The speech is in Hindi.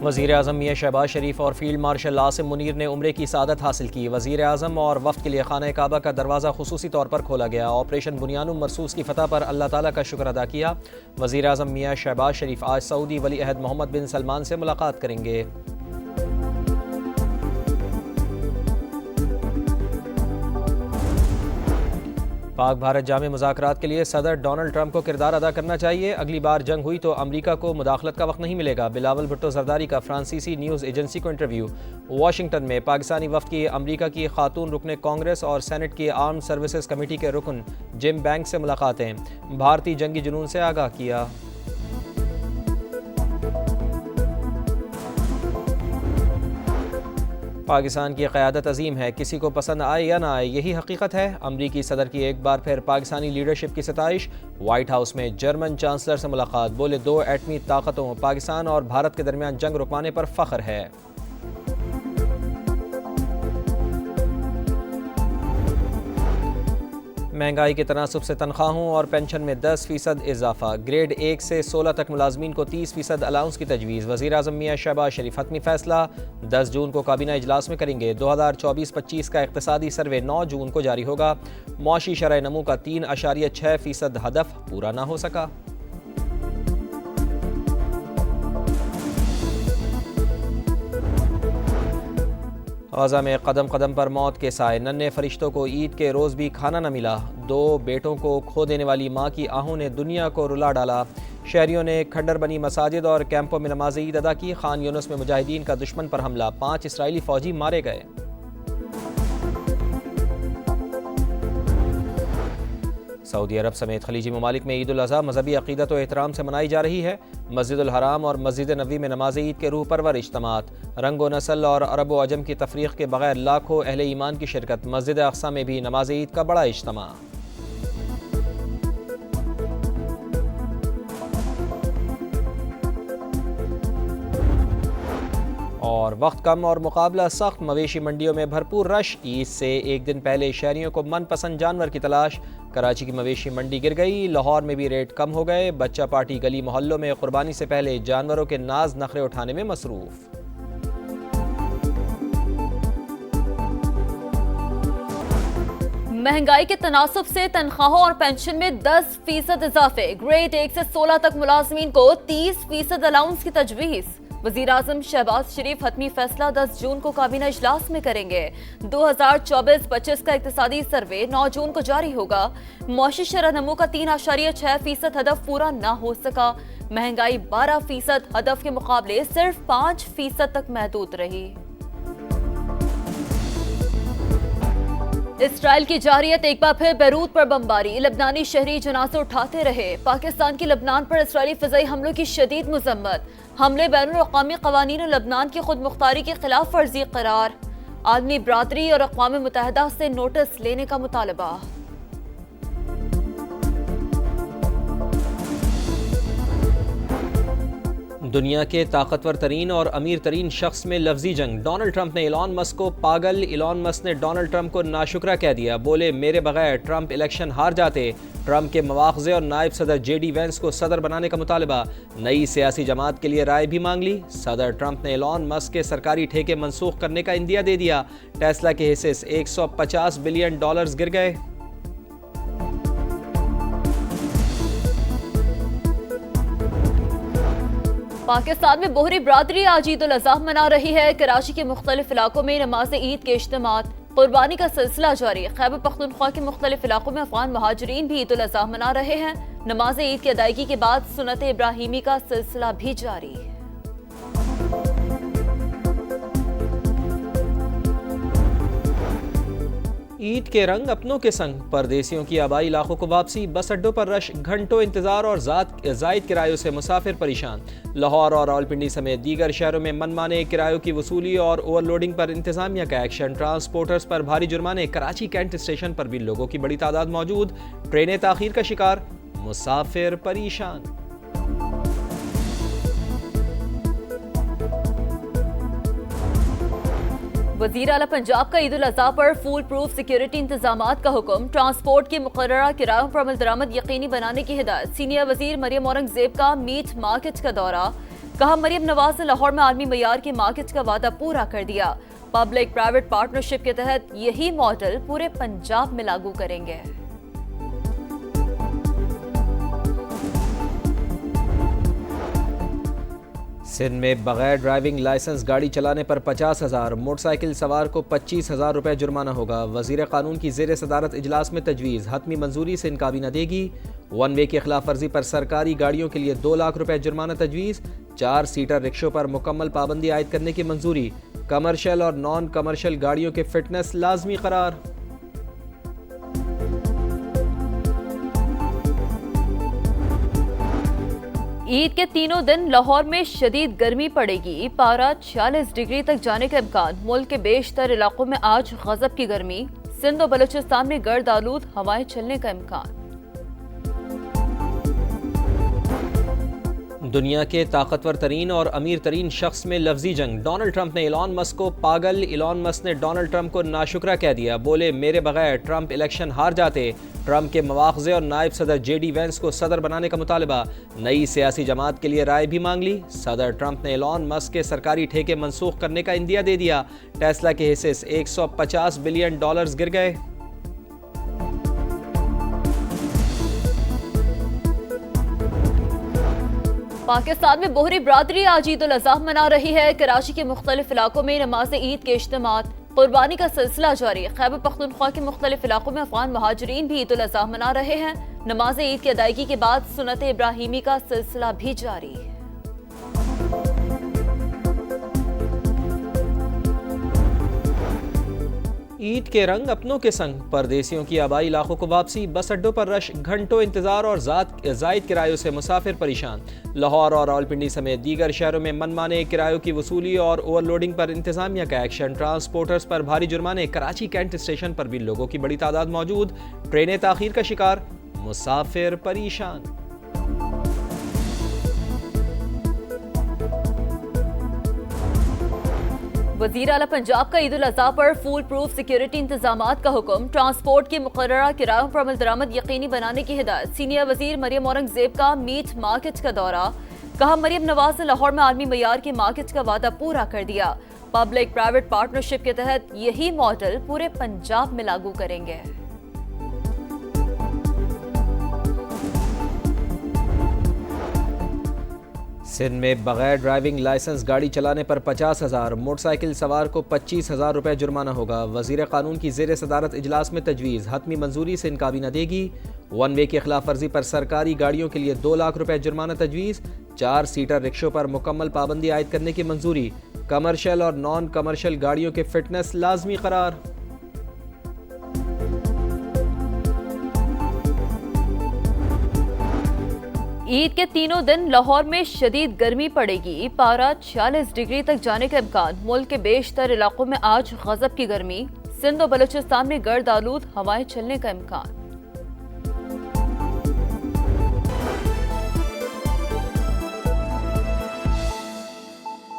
वज़ीर आज़म मियां शहबाज शरीफ और फील्ड मार्शल आसिम मुनीर ने उम्रे की सआदत हासिल की। वज़ीर आज़म और वफ़द के लिए खाना काबा का दरवाज़ा खुसूसी तौर पर खोला गया। ऑपरेशन बुनियानुम मरसूस की फ़तह पर अल्लाह ताला का शुक्र अदा किया। वज़ीर आज़म मियां शहबाज शरीफ आज सऊदी वली अहद मोहम्मद बिन सलमान से मुलाकात करेंगे। पाक भारत जामे मुज़ाकरात के लिए सदर डोनाल्ड ट्रंप को किरदार अदा करना चाहिए। अगली बार जंग हुई तो अमरीका को मुदाखलत का वक्त नहीं मिलेगा। बिलावल भुट्टो जरदारी का फ्रांसीसी न्यूज़ एजेंसी को इंटरव्यू। वाशिंगटन में पाकिस्तानी वफ़द की अमरीका की खातून रुकने कांग्रेस और सेनेट की आर्म्ड सर्विसेज कमेटी के रुकन जिम बैंक से मुलाकातें। भारतीय जंगी जुनून से आगाह किया। पाकिस्तान की क़यादत अजीम है, किसी को पसंद आए या ना आए यही हकीकत है। अमरीकी सदर की एक बार फिर पाकिस्तानी लीडरशिप की सताइश। वाइट हाउस में जर्मन चांसलर से मुलाकात, बोले दो एटमी ताकतों पाकिस्तान और भारत के दरमियान जंग रुकवाने पर फ़ख्र है। महंगाई के तनासुब से तनख्वाहों और पेंशन में 10% इजाफा। ग्रेड 1 से 16 तक मुलाजमीन को 30% अलाउंस की तजवीज़। वज़ीर आज़म मियां शहबाज शरीफ हतमी फैसला 10 जून को काबीना इजलास में करेंगे। 2024-25 का इक़्तिसादी सर्वे 9 जून को जारी होगा। मौशी शरह नमू का 3.6% हदफ पूरा ना हो सका। गज़ा में कदम कदम पर मौत के साए, नन्हे फरिश्तों को ईद के रोज़ भी खाना न मिला। 2 बेटों को खो देने वाली माँ की आहों ने दुनिया को रुला डाला। शहरियों ने खंडर बनी मसाजिद और कैंपों में नमाज ईद अदा की। खान यूनुस में मुजाहिदीन का दुश्मन पर हमला, 5 इसराइली फ़ौजी मारे गए। सऊदी अरब समेत खलीजी ममालिक में ईद उल अज़हा मजहबी अक़ीदत और एहतराम से मनाई जा रही है। मस्जिदुल हराम और मस्जिद नबवी में नमाज ईद के रूह परवर इज्तिमात। रंग व नस्ल और अरब व अजम की तफरीक के बगैर लाखों अहले ईमान की शिरकत। मस्जिद अक़सा में भी नमाज ईद का बड़ा इज्तिमा। और वक्त कम और मुकाबला सख्त, मवेशी मंडियों में भरपूर रश। ईद से एक दिन पहले शहरियों को मनपसंद जानवर की तलाश। कराची की मवेशी मंडी गिर गई, लाहौर में भी रेट कम हो गए। बच्चा पार्टी गली मोहल्लों में कुर्बानी से पहले जानवरों के नाज नखरे उठाने में मसरूफ। महंगाई के तनासुब से तनख्वाहों और पेंशन में 10% इजाफे। ग्रेड 1 से 16 तक मुलाजमीन को 30% अलाउंस की तजवीज़। वज़ीर आज़म शहबाज शरीफ हतमी फैसला 10 जून को काबीना इजलास में करेंगे। 2024-25 का इक़्तिसादी सर्वे 9 जून को जारी होगा। मौशी शरह नमू का 3.6% हदफ पूरा ना हो सका। महंगाई 12% हदफ के मुकाबले सिर्फ 5% तक महदूद रही। इसराइल की जारियत एक बार फिर बैरूत पर बमबारी, लबनानी शहरी जनाजे उठाते रहे। पाकिस्तान की लबनान पर इसराइली फ़िज़ाई हमलों की शदीद मज़म्मत। हमले बैनुल अक़वामी क़वानीन और लबनान की खुद मुख्तारी की खिलाफ वर्जी करार। आलमी बरादरी और अक़वाम मुत्तहिदा से नोटिस लेने का मुतालबा। दुनिया के ताकतवर तरीन और अमीर तरीन शख्स में लफ्जी जंग। डोनाल्ड ट्रंप ने इलॉन मस्क को पागल, इलॉन मस्क ने डोनाल्ड ट्रंप को नाशुक्रा कह दिया। बोले मेरे बगैर ट्रंप इलेक्शन हार जाते। ट्रंप के मवाख़ज़े और नायब सदर JD वैंस को सदर बनाने का मुतालबा। नई सियासी जमात के लिए राय भी मांग ली। सदर ट्रंप ने इलॉन मस्क के सरकारी ठेके मनसूख करने का इंदिया दे दिया। टेस्ला के हिस्से से $150 बिलियन गिर गए। पाकिस्तान में बोहरी बरादरी आज ईद उल अज़हा मना रही है। कराची के मुख्तलिफ इलाकों में नमाज ईद के इज्तिमात, कुर्बानी का सिलसिला जारी। खैबर पख्तूनख्वा के मुख्तलिफ इलाकों में अफगान महाजरीन भी ईद उल अज़हा मना रहे हैं। नमाज ईद की अदायगी के बाद सुन्नत इब्राहिमी का सिलसिला भी जारी। ईद के रंग अपनों के संग, परदेसियों की आबाई इलाकों को वापसी। बस अड्डों पर रश, घंटों इंतजार और जायद किरायों से मुसाफिर परेशान। लाहौर और रावलपिंडी समेत दीगर शहरों में मनमाने किरायों की वसूली और ओवरलोडिंग पर इंतजामिया का एक्शन। ट्रांसपोर्टर्स पर भारी जुर्माने। कराची कैंट स्टेशन पर भी लोगों की बड़ी तादाद मौजूद। ट्रेनें ताखीर का शिकार, मुसाफिर परेशान। वज़ीर आला पंजाब का ईद उल अज़हा पर फूल प्रूफ सिक्योरिटी इंतजामात का हुक्म। ट्रांसपोर्ट के मुकर्ररा किरायों पर अमल दरामद यकीनी बनाने की हिदायत। सीनियर वज़ीर मरियम औरंगज़ेब का मीट मार्केट का दौरा। कहा मरियम नवाज ने लाहौर में आर्मी मयार के मार्केट का वादा पूरा कर दिया। पब्लिक प्राइवेट पार्टनरशिप के तहत यही मॉडल पूरे पंजाब में लागू करेंगे। सिंध में बगैर ड्राइविंग लाइसेंस गाड़ी चलाने पर 50,000, मोटरसाइकिल सवार को 25,000 रुपये जुर्माना होगा। वजीर कानून की ज़ेर सदारत इजलास में तजवीज़, हतमी मंजूरी से इनकाबीना देगी। वन वे की खिलाफ वर्जी पर सरकारी गाड़ियों के लिए 2 लाख रुपये जुर्माना तजवीज़। 4 सीटर रिक्शों पर मुकम्मल पाबंदी आयद करने की मंजूरी। कमर्शियल और नॉन कमर्शियल गाड़ियों के फिटनेस लाजमी करार। ईद के तीनों दिन लाहौर में शदीद गर्मी पड़ेगी। पारा 46 डिग्री तक जाने का इम्कान। मुल्क के बेशतर इलाकों में आज गजब की गर्मी। सिंध और बलूचिस्तान में गर्द आलूद हवाएं चलने का इम्कान। दुनिया के ताकतवर तरीन और अमीर तरीन शख्स में लफ्जी जंग। डोनाल्ड ट्रंप ने इलॉन मस्क को पागल, इलॉन मस्क ने डोनाल्ड ट्रंप को नाशुक्रा कह दिया। बोले मेरे बगैर ट्रंप इलेक्शन हार जाते। ट्रंप के मवाख़ज़े और नायब सदर JD वेंस को सदर बनाने का मुतालबा। नई सियासी जमात के लिए राय भी मांग ली। सदर ट्रंप ने इलॉन मस्क के सरकारी ठेके मनसूख करने का इंदिया दे दिया। टेस्ला के हिस्से से $150 बिलियन गिर गए। पाकिस्तान में बोहरी बरादरी आज ईद उल अज़हा मना रही है। कराची के मुख्तलिफ इलाकों में नमाज ईद के इज्तिमात, कुर्बानी का सिलसिला जारी। खैबर पख्तूनख्वा के मुख्तलिफ इलाकों में अफगान महाजरीन भी ईद उल अज़हा मना रहे हैं। नमाज ईद की अदायगी के बाद सुन्नत इब्राहिमी का सिलसिला भी जारी। ईद के रंग अपनों के संग। परदेसियों की आबाई इलाकों को वापसी। बस अड्डों पर रश, घंटों इंतजार और जायद किरायों से मुसाफिर परेशान। लाहौर और रावलपिंडी समेत दीगर शहरों में मनमाने किरायों की वसूली और ओवरलोडिंग पर इंतजामिया का एक्शन। ट्रांसपोर्टर्स पर भारी जुर्माने। कराची कैंट स्टेशन पर भी लोगों की बड़ी तादाद मौजूद। ट्रेनें ताखीर का शिकार, मुसाफिर परेशान। वज़ीर आला पंजाब का ईद उल अज़हा पर फूल प्रूफ सिक्योरिटी इंतजामात का हुक्म। ट्रांसपोर्ट के मुकर्ररा किरायों पर अमल दरामद यकीनी बनाने की हिदायत। सीनियर वज़ीर मरियम औरंगजेब का मीट मार्केट का दौरा। कहा मरियम नवाज ने लाहौर में आर्मी मयार के मार्केट का वादा पूरा कर दिया। पब्लिक प्राइवेट पार्टनरशिप के तहत यही मॉडल पूरे पंजाब में लागू करेंगे। सिंध में बगैर ड्राइविंग लाइसेंस गाड़ी चलाने पर 50,000, मोटरसाइकिल सवार को 25,000 रुपये जुर्माना होगा। वजीर कानून की ज़ेर सदारत इजलास में तजवीज़, हतमी मंजूरी से इनकाबीना देगी। वन वे की खिलाफ वर्जी पर सरकारी गाड़ियों के लिए 2 लाख रुपये जुर्माना तजवीज़। 4 सीटर रिक्शों पर मुकम्मल पाबंदी आयद करने की मंजूरी। कमर्शियल और नॉन कमर्शियल गाड़ियों के फिटनेस लाजमी करार। ईद के तीनों दिन लाहौर में शदीद गर्मी पड़ेगी। पारा 46 डिग्री तक जाने का इम्कान। मुल्क के बेशतर इलाकों में आज गजब की गर्मी। सिंध और बलूचिस्तान में गर्द आलूद हवाएं चलने का इम्कान।